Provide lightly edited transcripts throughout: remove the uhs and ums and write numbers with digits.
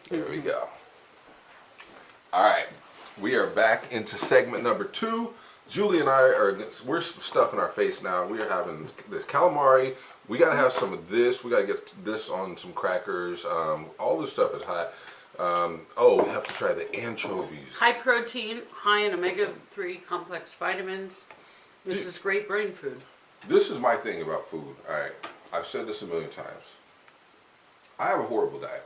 There we go. All right, we are back into segment number 2. Julie and we're stuffing our face now. We are having this calamari. We got to have some of this. We got to get this on some crackers. All this stuff is hot. We have to try the anchovies. High protein, high in omega-3 complex vitamins. This is great brain food. This is my thing about food. All right, I've said this a million times. I have a horrible diet.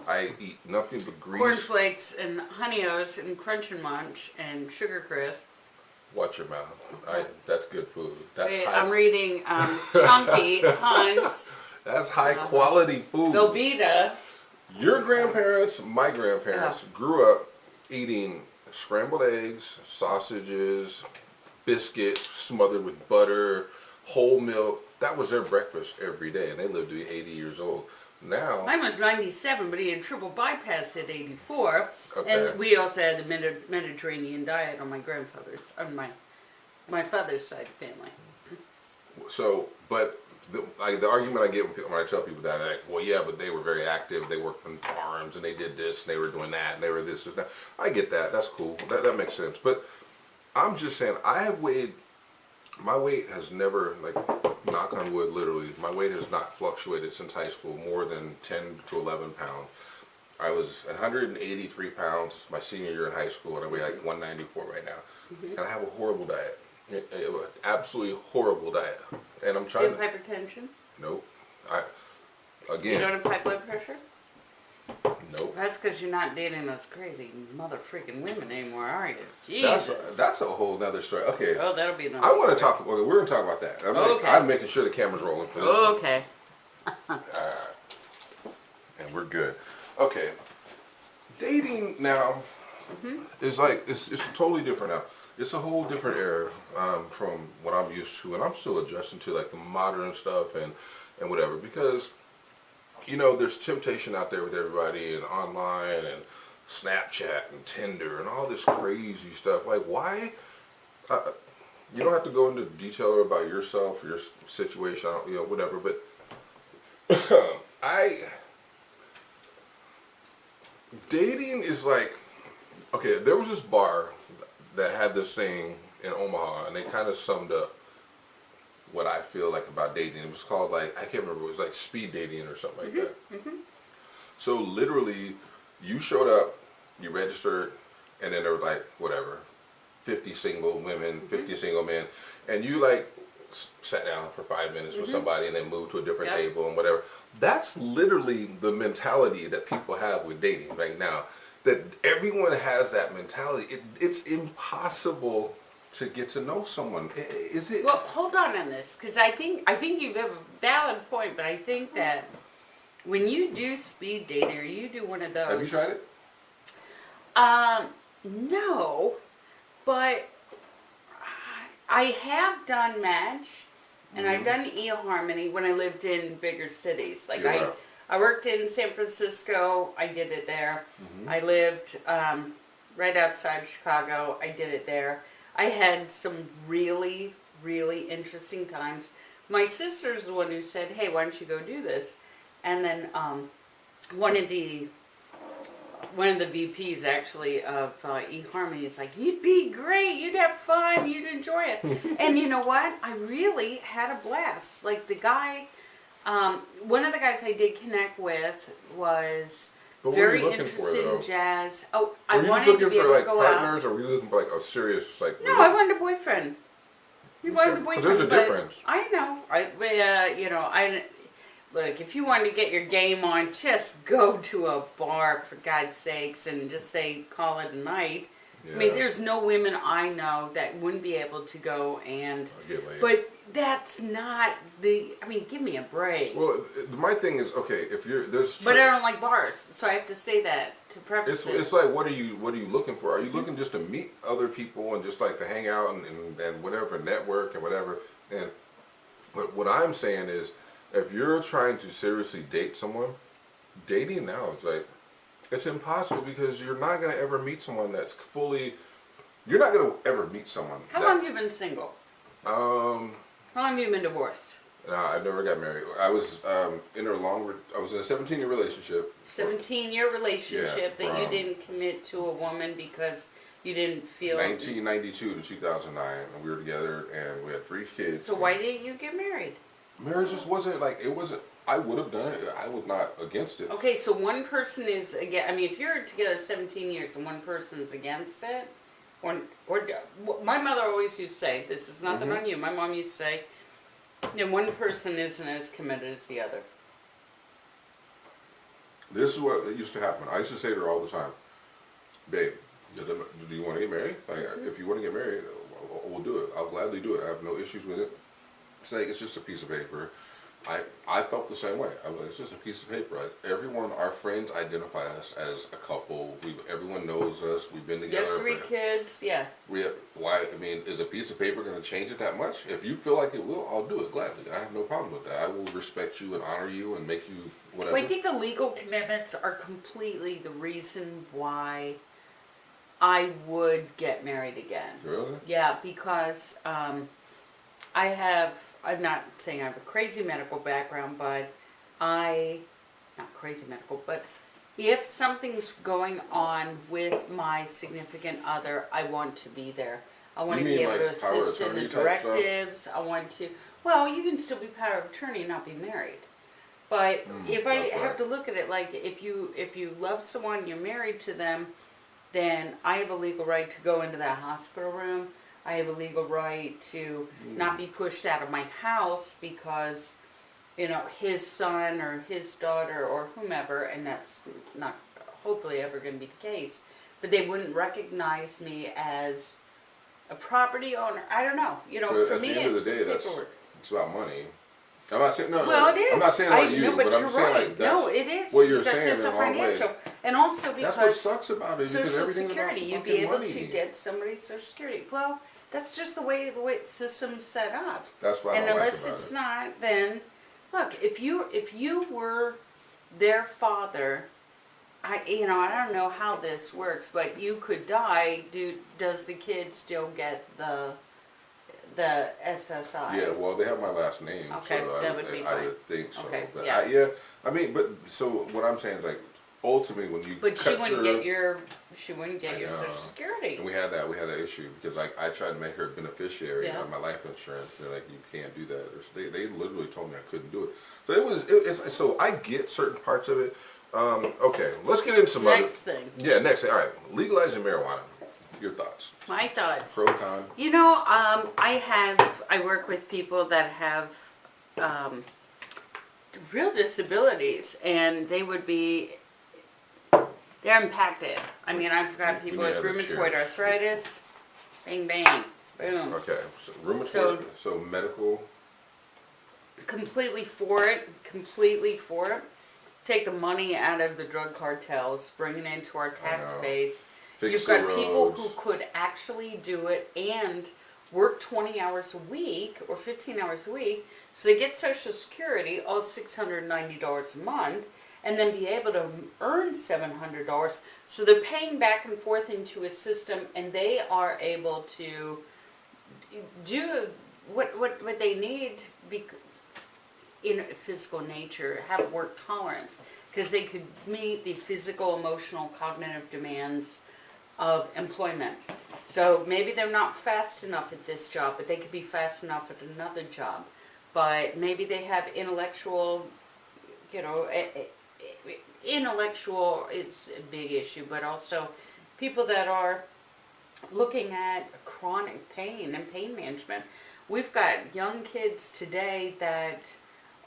I eat nothing but grease. Cornflakes and Honey O's and Crunch and Munch and Sugar Crisp. Watch your mouth. That's good food. I'm reading Chunky, Hunt's. That's high quality food. Velveeta. Your grandparents, my grandparents, grew up eating scrambled eggs, sausages, biscuits smothered with butter, whole milk. That was their breakfast every day, and they lived to be 80 years old. Now, mine was 97, but he had triple bypass at 84. Okay. And we also had the Mediterranean diet on my grandfather's, on my father's side of the family. So, but the argument I get when I tell people that, like, well, yeah, but they were very active. They worked on farms, and they did this, and they were doing that, and they were this and that. I get that. That's cool. That makes sense. But I'm just saying, my weight has never, like, knock on wood, literally, my weight has not fluctuated since high school more than 10 to 11 pounds. I was 183 pounds my senior year in high school, and I weigh like 194 right now. And I have a horrible diet. Absolutely horrible diet. And I'm trying Do you have hypertension? Nope. You don't have high blood pressure? Nope. That's because you're not dating those crazy mother freaking women anymore, are you? Jesus. That's a whole nother story. Okay. Oh, that'll be another I want to talk. We're going to talk about that. I'm making sure the camera's rolling for this. Okay. And we're good. Okay. Dating now is like it's totally different now. It's a whole different era from what I'm used to, and I'm still adjusting to like the modern stuff and whatever, because there's temptation out there with everybody, and online and Snapchat and Tinder and all this crazy stuff. Like, why? You don't have to go into detail about yourself or your situation, whatever. But dating is like, okay, there was this bar that had this thing in Omaha, and they kind of summed up what I feel like about dating. It was called, like, I can't remember, it was like speed dating or something like that. So literally, you showed up, you registered, and then there was like, whatever, 50 single women, 50 single men, and you like sat down for 5 minutes with somebody and then moved to a different table and whatever. That's literally the mentality that people have with dating right now. That everyone has that mentality. It's impossible to get to know someone. Is it? Well, hold on this, because I think you have a valid point, but I think that when you do speed dating or you do one of those, have you tried it? No, but I have done Match, and I've done eHarmony when I lived in bigger cities. Like I worked in San Francisco. I did it there. I lived right outside Chicago. I did it there. I had some really, really interesting times. My sister's the one who said, "Hey, why don't you go do this?" And then one of the VPs actually of eHarmony is like, "You'd be great. You'd have fun. You'd enjoy it." And you know what? I really had a blast. Like the guy, one of the guys I did connect with was very interested in jazz. Oh, I wanted to be able to go out. Partners, or were you looking for like a serious like? No, I wanted a boyfriend. We wanted a boyfriend. But there's a difference. I know. Look, if you want to get your game on, just go to a bar for God's sakes and just call it a night. Yeah. I mean, there's no women I know that wouldn't be able to go and get laid. But that's not give me a break. Well, my thing is, okay, if there's. But I don't like bars, so I have to say that to preface it. It's like, what are you looking for? Are you looking just to meet other people and just like to hang out and whatever, network and whatever? And what I'm saying is, if you're trying to seriously date someone, dating now is like, it's impossible, because you're not going to ever meet someone that's fully. You're not going to ever meet someone. How long have you been single? How long have you been divorced? No, I never got married. I was in I was in a 17-year relationship. 17-year relationship yeah, that you didn't commit to a woman because you didn't feel. 1992 to 2009, and we were together, and we had 3 kids. So why didn't you get married? Marriage just wasn't like it wasn't. I would have done it. I was not against it. Okay, so one person is against. I mean, if you're together 17 years and one person's against it, or my mother always used to say, this is nothing on you. My mom used to say, one person isn't as committed as the other. This is what used to happen. I used to say to her all the time, babe, do you want to get married? Like, if you want to get married, we'll do it. I'll gladly do it. I have no issues with it. It's like, it's just a piece of paper. I felt the same way. I was like, it's just a piece of paper. Everyone, our friends identify us as a couple. Everyone knows us. We've been together. You have 3 kids, yeah. Why? I mean, is a piece of paper going to change it that much? If you feel like it will, I'll do it gladly. I have no problem with that. I will respect you and honor you and make you whatever. Well, I think the legal commitments are completely the reason why I would get married again. Really? Yeah, because I'm not saying I have a crazy medical background, but not crazy medical, but if something's going on with my significant other, I want to be there. I want to be able to assist in the directives. I want to, well, you can still be power of attorney and not be married. But if I have to look at it like if you love someone, you're married to them, then I have a legal right to go into that hospital room. I have a legal right to not be pushed out of my house because, his son or his daughter or whomever, and that's not hopefully ever going to be the case, but they wouldn't recognize me as a property owner. I don't know. But for me, at the end of the day, it's about money. I'm not saying it is. I'm not saying about you, but I'm saying like that's it is. what you're saying it's in a the wrong way. And also because that's what sucks about it. Social Security, you'd be able money. to get somebody's Social Security. Well, that's just the way the system's set up. That's what I don't unless like about it's not, then look, if you were their father, I don't know how this works, but you could die. Does the kid still get the SSI? Yeah, well, they have my last name, okay, so that would be fine. I would think so. Okay, but yeah. I mean, but so what I'm saying is like ultimately when you but she wouldn't get your Social Security. And we had that issue because like I tried to make her a beneficiary on my life insurance. They're like, you can't do that. They literally told me I couldn't do it. So so I get certain parts of it. Okay, let's get into some next thing. Yeah, next thing. All right, legalizing marijuana. Your thoughts? My thoughts. Pro, con? I work with people that have real disabilities, and they're impacted. I mean, I've got people with rheumatoid arthritis. Bang, bang, boom. Okay, so rheumatoid, so medical. Completely for it. Take the money out of the drug cartels, bring it into our tax base. You've got people who could actually do it and work 20 hours a week or 15 hours a week, so they get Social Security, all $690 a month, and then be able to earn $700. So they're paying back and forth into a system, and they are able to do what they need in physical nature, have work tolerance, because they could meet the physical, emotional, cognitive demands of employment. So maybe they're not fast enough at this job, but they could be fast enough at another job. But maybe they have intellectual, intellectual, it's a big issue, but also people that are looking at chronic pain and pain management. We've got young kids today that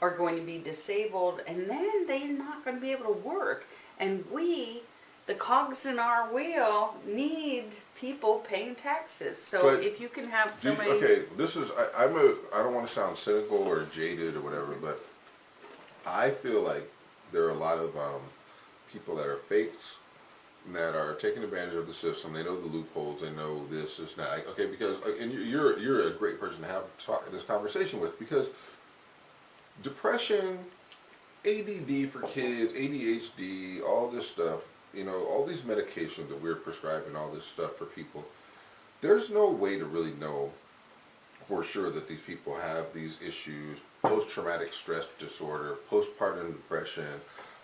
are going to be disabled, and then they're not going to be able to work. And the cogs in our wheel, need people paying taxes. So but if you can have somebody... Okay, I don't want to sound cynical or jaded or whatever, but I feel like there are a lot of people that are fakes that are taking advantage of the system. They know the loopholes. They know this, that. Okay, because and you're a great person to have this conversation with, because depression, ADD for kids, ADHD, all this stuff, all these medications that we're prescribing, all this stuff for people, there's no way to really know for sure that these people have these issues, post-traumatic stress disorder, postpartum depression,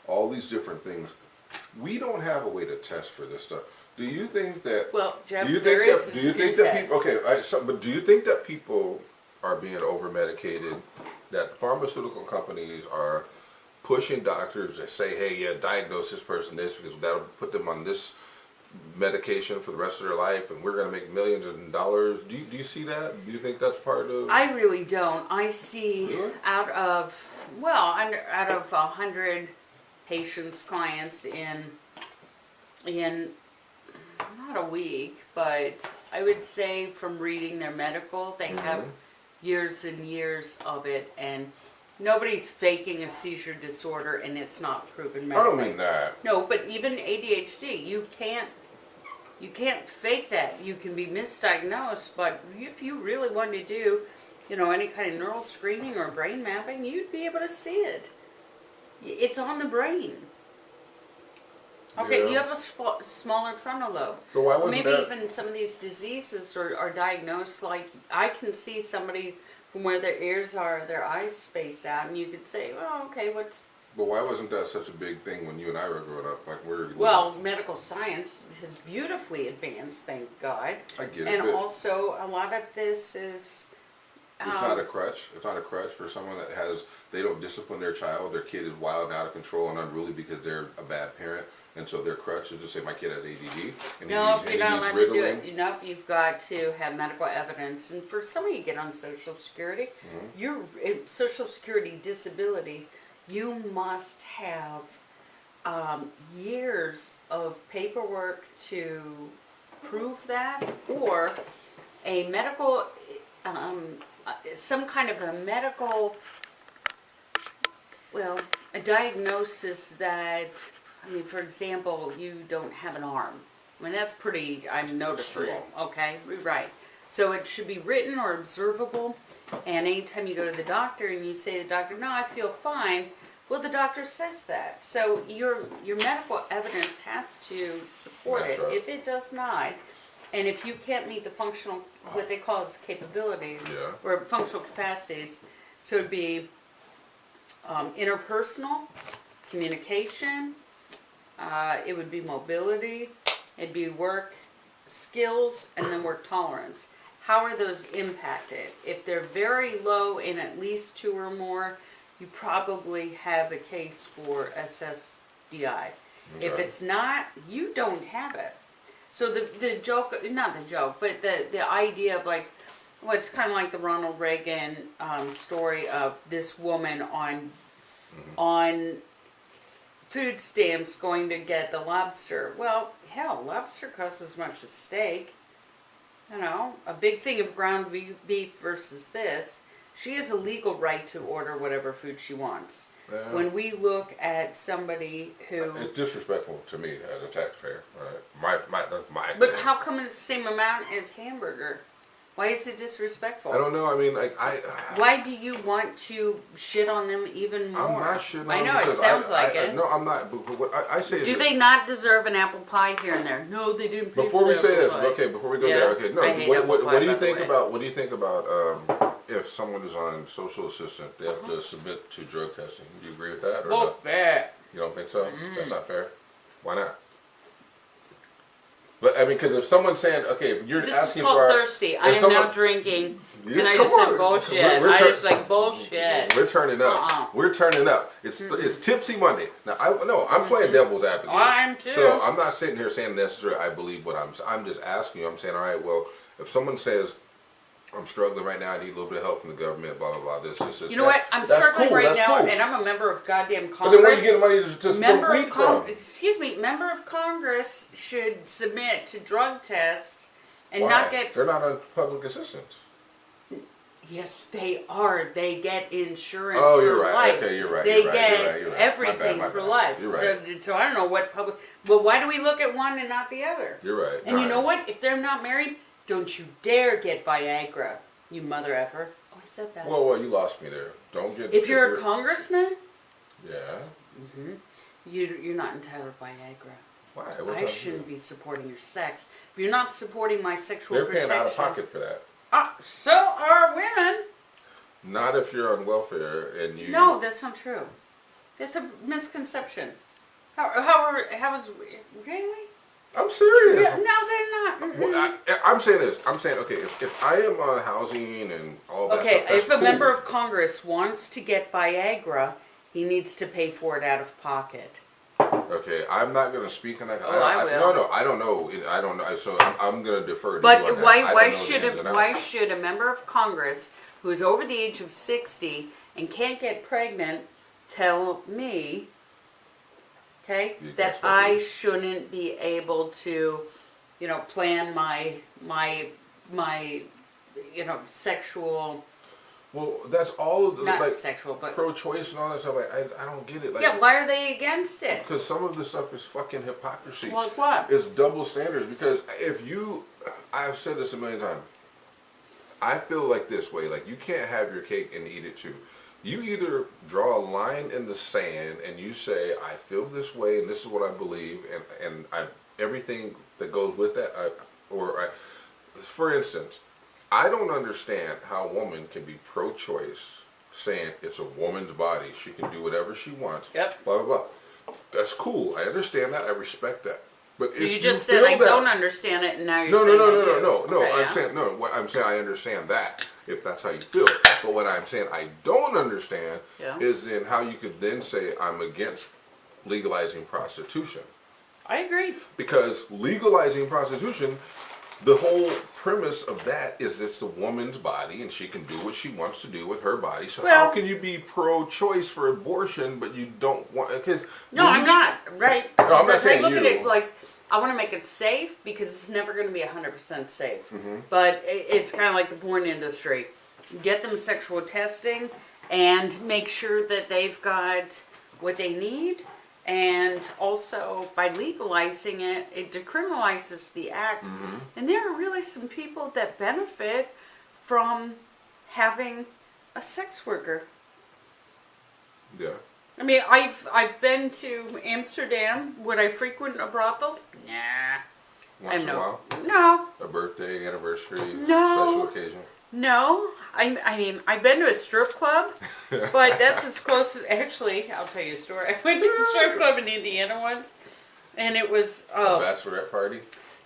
all these different things. We don't have a way to test for this stuff. Do you think that? Well, Jeff, do you there think is that? a Do you think TB that test. people? Okay, but do you think that people are being over medicated? That pharmaceutical companies are pushing doctors that say, "Hey, yeah, diagnose this person this because that'll put them on this medication for the rest of their life, and we're going to make millions of dollars." Do you see that? Do you think that's part of? I really don't. I see Really? out of 100 patients, clients in not a week, but I would say from reading their medical, they have years and years of it, and nobody's faking a seizure disorder, and it's not proven medically. I don't mean that. No, but even ADHD, you can't fake that. You can be misdiagnosed, but if you really want to do, any kind of neural screening or brain mapping, you'd be able to see it. It's on the brain. Okay, Yeah. you have a smaller frontal lobe. So why wasn't Maybe that? even some of these diseases are diagnosed, like I can see somebody from where their ears are, their eyes space out, and you could say, well, okay, what's... But why wasn't that such a big thing when you and I were growing up? Like we're Well, medical science has beautifully advanced, thank God. I get it. And But also, a lot of this is... it's not a crutch. It's not a crutch for someone that they don't discipline their child. Their kid is wild, out of control, and unruly because they're a bad parent. And so their crutch is to say, my kid has ADD, and No, he you're not needs allowed to do Ritalin. it. Nope, you've got to have medical evidence. And for somebody to get on Social Security, your Social Security disability, you must have years of paperwork to prove that, or a medical, some kind of a medical, a diagnosis that, for example, you don't have an arm. That's pretty, noticeable, okay? Right. So it should be written or observable, and anytime you go to the doctor and you say to the doctor, no, I feel fine, well, the doctor says that. So your medical evidence has to support it. Right. If it does not, and if you can't meet the functional, what they call its capabilities, or functional capacities, so it'd be interpersonal, communication, it would be mobility, it'd be work skills, and then work tolerance. How are those impacted? If they're very low in at least 2 or more, you probably have a case for SSDI. Okay. If it's not, you don't have it. So the joke, not the joke, but the idea of it's kind of like the Ronald Reagan story of this woman on food stamps going to get the lobster. Well, hell, lobster costs as much as steak. A big thing of ground beef versus this. She has a legal right to order whatever food she wants. Yeah. When we look at somebody who... It's disrespectful to me as a taxpayer. Right? That's my But thing. how come it's the same amount as hamburger? Why is it disrespectful? I don't know. Why do you want to shit on them even more? I'm not shitting on I know, them it sounds like it. No, I'm not. But what I say is... Do they not deserve an apple pie here and there? No, they didn't pay Before for we the say apple this, pie. okay, before we go Yeah, there, okay, no, I hate what apple do pie, you by the think way. about, what do you think about if someone is on social assistance, they have to submit to drug testing? Do you agree with that? Or no? Bullshit. You don't think so? That's not fair? Why not? But, because if someone's saying, okay, if you're This asking is called for... thirsty. I am now drinking. Yeah, And I come just said on. bullshit. We're I tur- just like bullshit. We're turning up. We're turning up. It's Tipsy Monday. Now, I'm playing devil's advocate. I'm too. So I'm not sitting here saying necessarily I believe what I'm just asking you. I'm saying, all right, well, if someone says, I'm struggling right now, I need a little bit of help from the government, blah, blah, blah, this. You know what? I'm struggling cool, right that's now, cool. and I'm a member of goddamn Congress. But then where are you getting money to member weed of from? Excuse me, member of Congress should submit to drug tests and Why? not get... They're not on public assistance. Yes, they are. They get insurance Oh, for you're right. life. Okay, you're right. They you're right, get you're right, you're right. everything My for bad. life. You're right. So I don't know what public... Well, why do we look at one and not the other? You're right. And you know what? If they're not married, don't you dare get Viagra, you mother effer. Oh, I said that. Well, you lost me there. Don't get... If you're a congressman, Yeah. you're not entitled to Viagra. Why? What I time shouldn't is it? be supporting your sex. If you're not supporting my sexual They're protection... paying out of pocket for that. So are women. Not if you're on welfare and you. No, that's not true. It's a misconception. How is really? I'm serious. Yeah, no, they're not. Well, I'm saying this. I'm saying, okay, if I am on housing and all that Okay, stuff, that's if a cool. member of Congress wants to get Viagra, he needs to pay for it out of pocket. Okay, I'm not going to speak on that. Oh, I will. No, I don't know. I don't know. So I'm going to defer to But you on that. why should a member of Congress who is over the age of 60 and can't get pregnant tell me, okay, that I shouldn't be able to, plan my sexual. Well, that's all of the, not sexual, but pro-choice and all that stuff. I don't get it. Like, yeah, why are they against it? Because some of the stuff is fucking hypocrisy. Like what? It's double standards. Because I've said this a million times. I feel like this way. Like, you can't have your cake and eat it too. You either draw a line in the sand and you say, I feel this way and this is what I believe, and everything that goes with that. For instance, I don't understand how a woman can be pro-choice, saying it's a woman's body, she can do whatever she wants, yep, blah, blah, blah. That's cool. I understand that. I respect that. But so you just said I don't understand it, and now you're saying no. Okay, I'm saying no. What I'm saying, I understand that if that's how you feel. But what I'm saying I don't understand is in how you could then say I'm against legalizing prostitution. I agree. Because legalizing prostitution, the whole premise of that is it's a woman's body and she can do what she wants to do with her body. So how can you be pro-choice for abortion, but you don't want? Because I'm not right. No, I'm not saying I look at it like I want to make it safe because it's never going to be 100% safe. Mm-hmm. But it's kind of like the porn industry. Get them sexual testing and make sure that they've got what they need. And also, by legalizing it, it decriminalizes the act. Mm-hmm. And there are really some people that benefit from having a sex worker. Yeah. I mean, I've been to Amsterdam. Would I frequent a brothel? Nah. Once in a while? No. A birthday, anniversary, No. special occasion? No. I mean, I've been to a strip club, but that's as close as, actually, I'll tell you a story. I went to a strip club in Indiana once, and it was... a bachelorette party?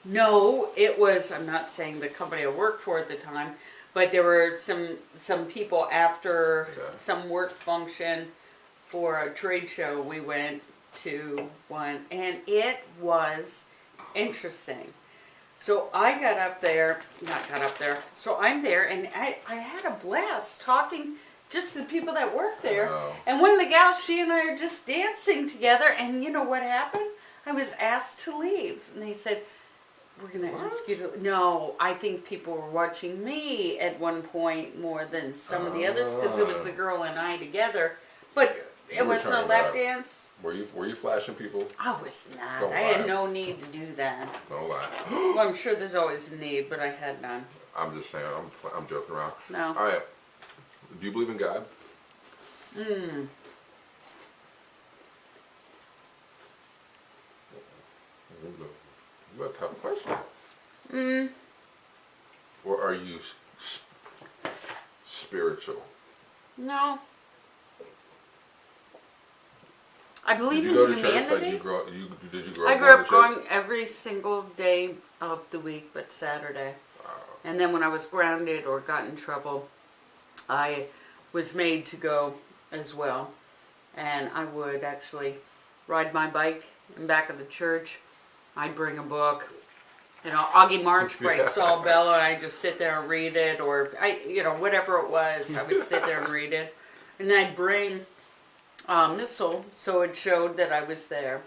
No, it was, I'm not saying the company I worked for at the time, but there were some people after some work function for a trade show. We went to one, and it was interesting. So I so I'm there, and I had a blast talking just to the people that work there. Wow. And one of the gals, she and I are just dancing together, and you know what happened? I was asked to leave. And they said, we're going to ask you to... No, I think people were watching me at one point more than some of the others, because it was the girl and I together. But it wasn't a lap dance. Were you flashing people? I was not. Don't I lie. had no need to do that. Don't lie. Well, I'm sure there's always a need, but I had none. I'm just saying. I'm joking around. No. All right. Do you believe in God? What a tough question. Or are you spiritual? No. I believe in Did you go to humanity. church? Like did you grow up I grew up to going church? every single day of the week but Saturday. Wow. And then when I was grounded or got in trouble, I was made to go as well. And I would actually ride my bike in back of the church. I'd bring a book. You know, Augie March by Saul Bellow, and I'd just sit there and read it, or whatever it was, I would sit there and read it. And then I'd bring missile, so it showed that I was there.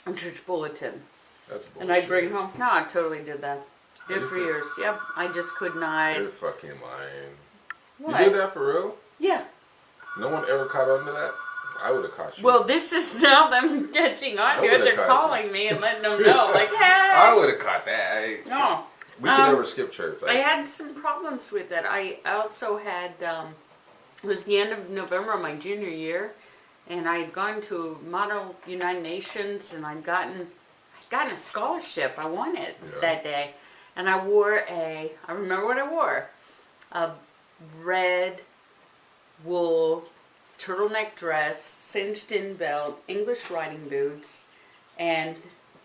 A church bulletin. That's bullshit. And I'd bring home. No, I totally did that. Did for years. Yep. I just could not. You're fucking lying. What? You did that for real? Yeah. No one ever caught on to that? I would have caught you. Well, this is now them catching on to it. They're calling me and letting them know, like, hey. I would have caught that. No. We could never skip church. I had some problems with it. I also had, it was the end of November of my junior year, and I had gone to Model United Nations, and I'd gotten a scholarship. I won it that day. And I remember what I wore. a red wool turtleneck dress, cinched in belt, English riding boots, and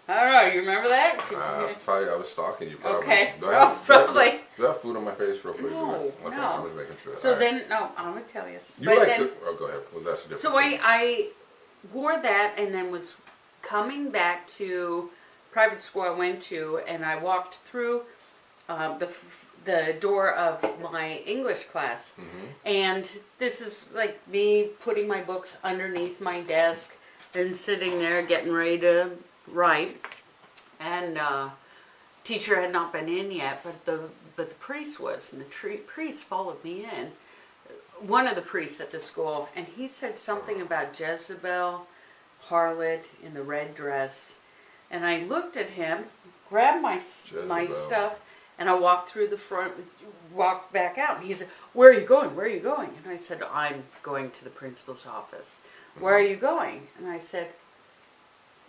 I don't know. You remember that? Probably I was stalking you. Probably. Okay. Probably. Do I have food on my face real quick? No. Okay, No. I'm just making sure. So then, no, I'm gonna tell you. You like? Go ahead. Well, that's a different. So I wore that and then was coming back to private school I went to, and I walked through the door of my English class, and this is like me putting my books underneath my desk and sitting there getting ready to write, and teacher had not been in yet, but the priest was, and the priest followed me in. One of the priests at the school, and he said something about Jezebel, harlot in the red dress, and I looked at him, grabbed my stuff, and I walked through the front, walked back out. And he said, "Where are you going? Where are you going?" And I said, "I'm going to the principal's office." "Where are you going?" And I said,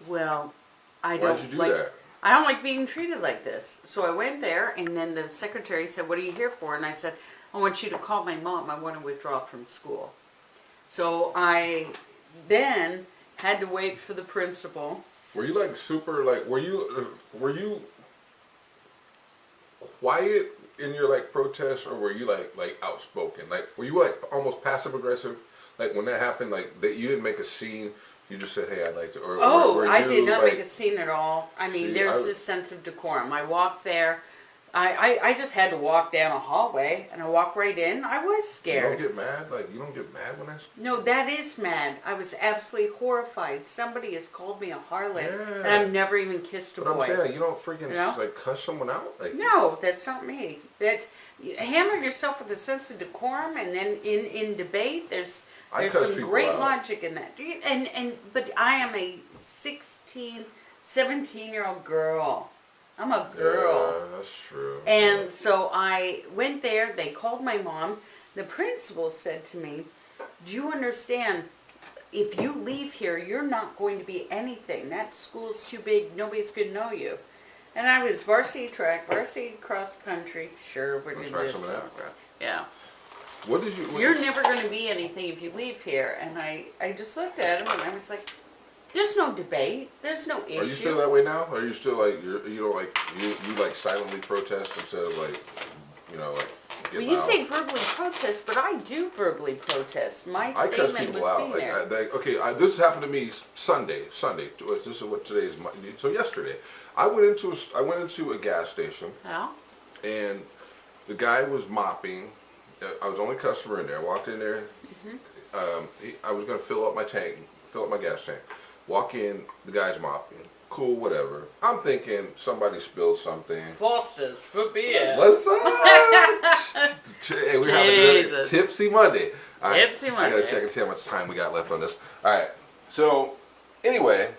"Well, I don't like being treated like this." So I went there, and then the secretary said, "What are you here for?" And I said, "I want you to call my mom. I want to withdraw from school." So I then had to wait for the principal. Were you like super like? Were you quiet in your like protests, or were you like outspoken? Like, were you like almost passive aggressive? Like when that happened, like that you didn't make a scene. You just said, "Hey, I'd like to." Or I did not make a scene at all. I mean, there's this sense of decorum. I walked there. I just had to walk down a hallway, and I walked right in. I was scared. You don't get mad? Like, you don't get mad when that's... No, that is mad. I was absolutely horrified. Somebody has called me a harlot, and I've never even kissed a boy. But I'm saying, you don't freaking, like, cuss someone out? Like, no, that's not me. That's... Hammer yourself with a sense of decorum, and then in debate, there's some great logic in that. But I am a 16, 17-year-old girl. I'm a girl. Yeah, that's true. And so I went there. They called my mom. The principal said to me, "Do you understand? If you leave here, you're not going to be anything. That school's too big. Nobody's going to know you." And I was varsity track, varsity cross country. Sure, we're doing this. Yeah. What did you? You're never going to be anything if you leave here. And I just looked at him and I was like, "There's no debate. There's no issue." Are you still that way now? Are you still like you don't like you like silently protest instead of like like well, you say verbally protest, but I do verbally protest. My statement was being there. This happened to me Sunday. This is what today is. So yesterday, I went into a gas station. Yeah. And the guy was mopping. I was the only customer in there. I walked in there. I was going to fill up my gas tank. Walk in, the guy's mopping. Cool, whatever. I'm thinking somebody spilled something. Foster's for beer. What's up? Hey, we're having a good Tipsy Monday. Right, Tipsy Monday. I gotta check and see how much time we got left on this. Alright, so anyway,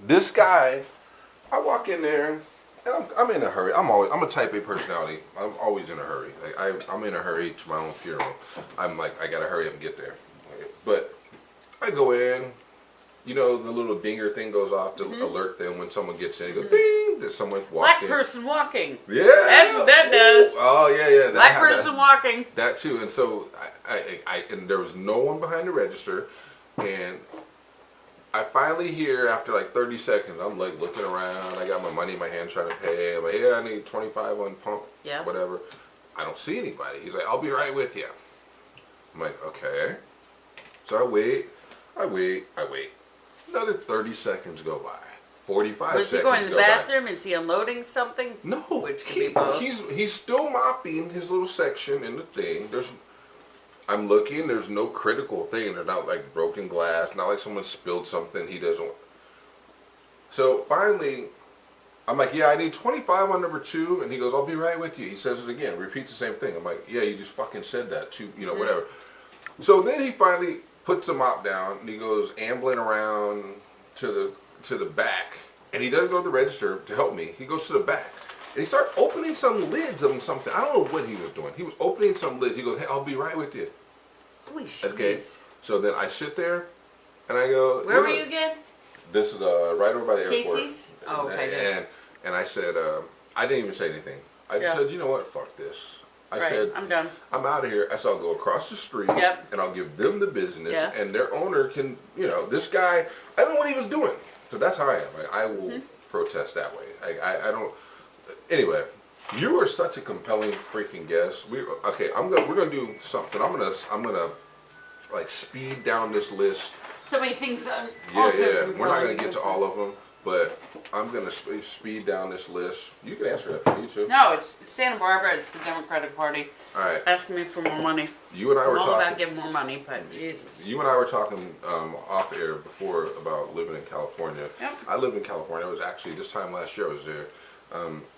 this guy, I walk in there, and I'm in a hurry. I'm a type A personality. I'm always in a hurry. Like I'm in a hurry to my own funeral. I'm like, I gotta hurry up and get there. But I go in. The little dinger thing goes off to alert them when someone gets in. It goes ding that someone walked in. Black person walking. Yeah. That's what that does. Oh yeah. Black person walking. That too. And so and there was no one behind the register, and I finally hear after like 30 seconds, I'm like looking around. I got my money in my hand trying to pay. I'm like, "Yeah, I need 25 on pump." Yeah. Whatever. I don't see anybody. He's like, "I'll be right with you." I'm like, "Okay." So I wait. Another 30 seconds go by. 45 seconds go by. Was he going to the bathroom? Is he unloading something? No. Which could be both. He's still mopping his little section in the thing. I'm looking. There's no critical thing. There's not like broken glass. Not like someone spilled something he doesn't want. So finally, I'm like, "Yeah, I need 25 on number 2." And he goes, "I'll be right with you." He says it again. Repeats the same thing. I'm like, "Yeah, you just fucking said that too. Whatever." So then he finally puts the mop down, and he goes ambling around to the back, and he doesn't go to the register to help me. He goes to the back, and he starts opening some lids of something. I don't know what he was doing. He was opening some lids. He goes, "Hey, I'll be right with you." Okay. So then I sit there, and I go, "Where were you again?" This is right over by the airport. Casey's? Oh, okay. And I said, I didn't even say anything. I just said, "You know what? Fuck this." I right. said, I'm done. I'm out of here. I said, I'll go across the street Yep. and I'll give them the business, Yeah. and their owner can, this guy, I don't know what he was doing. So that's how I am. I will protest that way. I don't. Anyway, you are such a compelling freaking guest. We're gonna do something. I'm gonna like speed down this list. So many things. Yeah. We're not gonna get to all of them, but I'm gonna speed down this list. You can answer that if you need to. No, it's Santa Barbara. It's the Democratic Party. All right. Asking me for more money. You and I were I'm all talking. about giving more money, but Jesus. You and I were talking off air before about living in California. Yep. I lived in California. It was actually this time last year I was there.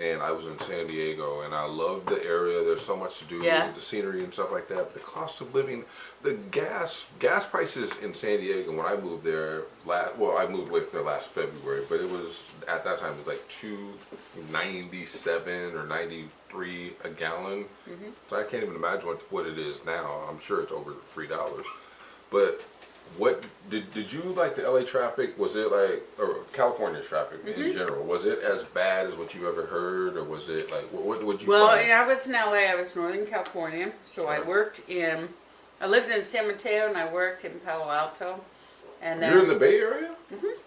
And I was in San Diego, and I loved the area. There's so much to do, Yeah. the scenery and stuff like that. But the cost of living, the gas prices in San Diego when I moved there I moved away from there last February, but it was at that time it was like $2.97 or 93 a gallon. Mm-hmm. So I can't even imagine what it is now. I'm sure it's over $3. But what did you like the LA traffic? Was it like, or California traffic in general? Was it as bad as what you ever heard, or was it like what would you? Well, find? I was in LA. I was Northern California, so I lived in San Mateo and I worked in Palo Alto, and then You're in the Bay Area.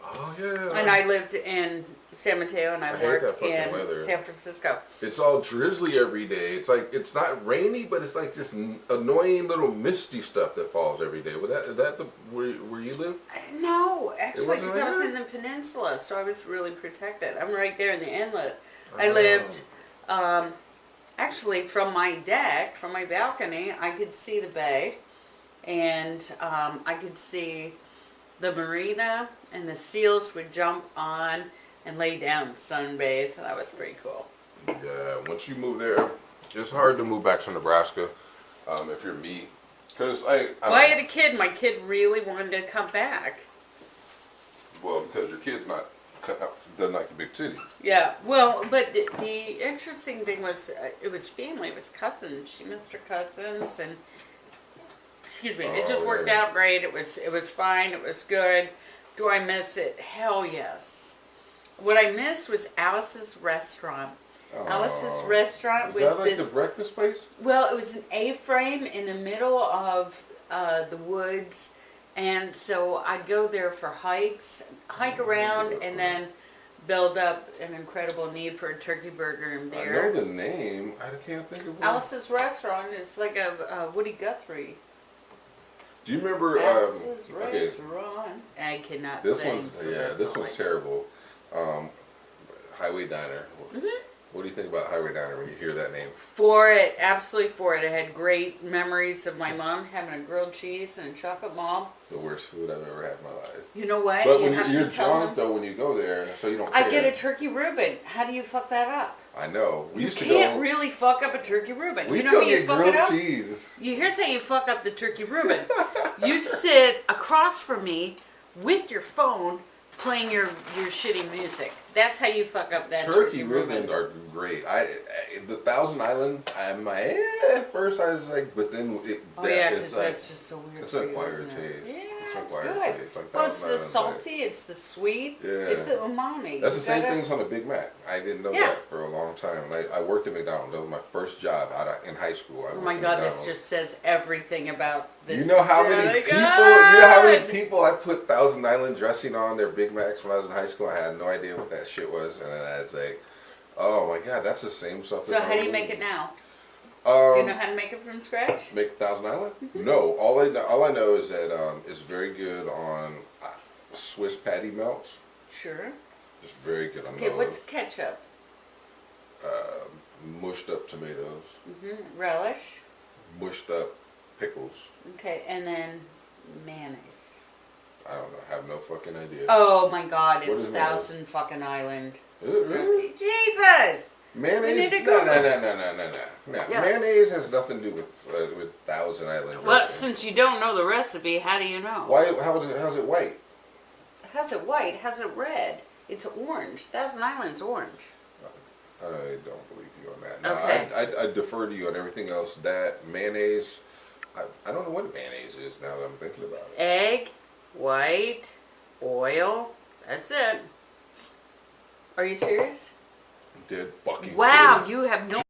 Oh yeah. and I lived in San Mateo and I hate that worked fucking in weather. San Francisco. It's all drizzly every day. It's like it's not rainy, but it's like this annoying little misty stuff that falls every day. Is that where you live? No, actually, wasn't because like I was that? in the peninsula, so I was really protected. I'm right there in the inlet. I lived, actually, from my deck, from my balcony, I could see the bay, and I could see the marina, and the seals would jump on and lay down and sunbathe. That was pretty cool. Yeah, once you move there, it's hard to move back to Nebraska if you're me. Because I had a kid. My kid really wanted to come back. Well, because your kid's doesn't like the big city. Yeah, well, but the interesting thing was, it was family, it was cousins. She missed her cousins, and excuse me, it just worked out great. It was fine. It was good. Do I miss it? Hell yes. What I missed was Alice's restaurant. Alice's restaurant was Is that like this. the breakfast place? Well, it was an A-frame in the middle of the woods, and so I'd go there for hike around, and then build up an incredible need for a turkey burger and beer. I know the name. I can't think of what. Alice's restaurant is like a Woody Guthrie. Do you remember? Alice's Okay, restaurant. I cannot this sing. one's So this that's all one's I- terrible. Highway Diner. What do you think about Highway Diner when you hear that name? For it, absolutely for it. I had great memories of my mom having a grilled cheese and a chocolate malt. The worst food I've ever had in my life. You know what? But you when have you're to tell drunk them. though, when you go there, so you don't. I care. get a turkey Reuben. How do you fuck that up? I know. We You used to can't go. really fuck up a turkey Reuben. We You know go how you get fuck grilled it up? cheese. Here's how you fuck up the turkey Reuben. You sit across from me with your phone playing your shitty music. That's how you fuck up that turkey Reuben Reuben. are great. The Thousand Island. At first I was like, but then Oh yeah, it's because like that's just so weird. it's for an you, acquired isn't it? taste. Yeah, It's it's acquired good. taste. Like Well, it's Thousand the Island's salty, it's the sweet, Yeah. it's the umami. That's You the same gotta- things on a Big Mac. I didn't know Yeah. that for a long time. I worked at McDonald's. That was my first job in high school. I Oh worked my at God, this McDonald's. just says everything about this. You know how many really people? You know how many good. people I put Thousand Island dressing on their Big Macs when I was in high school? I had no idea what that shit was, and then I was like, "Oh my God, that's the same stuff." So that's how on do you the make it movie. now? Do you know Um, how to make it from scratch? make Thousand Island? No, all I know is that it's very good on Swiss patty melts. Sure. It's very good on Okay, those. what's ketchup? Mushed up tomatoes, Relish. mushed up pickles. Okay, and then mayonnaise. I don't know. Have no fucking idea. Oh my God, What it's is mayonnaise? Thousand fucking Island. Is it really? Jesus! Mayonnaise? You need to No. Google. No. Yeah. Mayonnaise has nothing to do with Thousand Island Well, dressing. since you don't know the recipe, how do you know? Why? How's it white? How's it white? How's it red? It's orange. Thousand Island's orange. I don't believe you on that. No, Okay. I defer to you on everything else. That mayonnaise, I don't know what mayonnaise is now that I'm thinking about it. Egg, white, oil. That's it. Are you serious? Dead fucking Wow, serious. you have no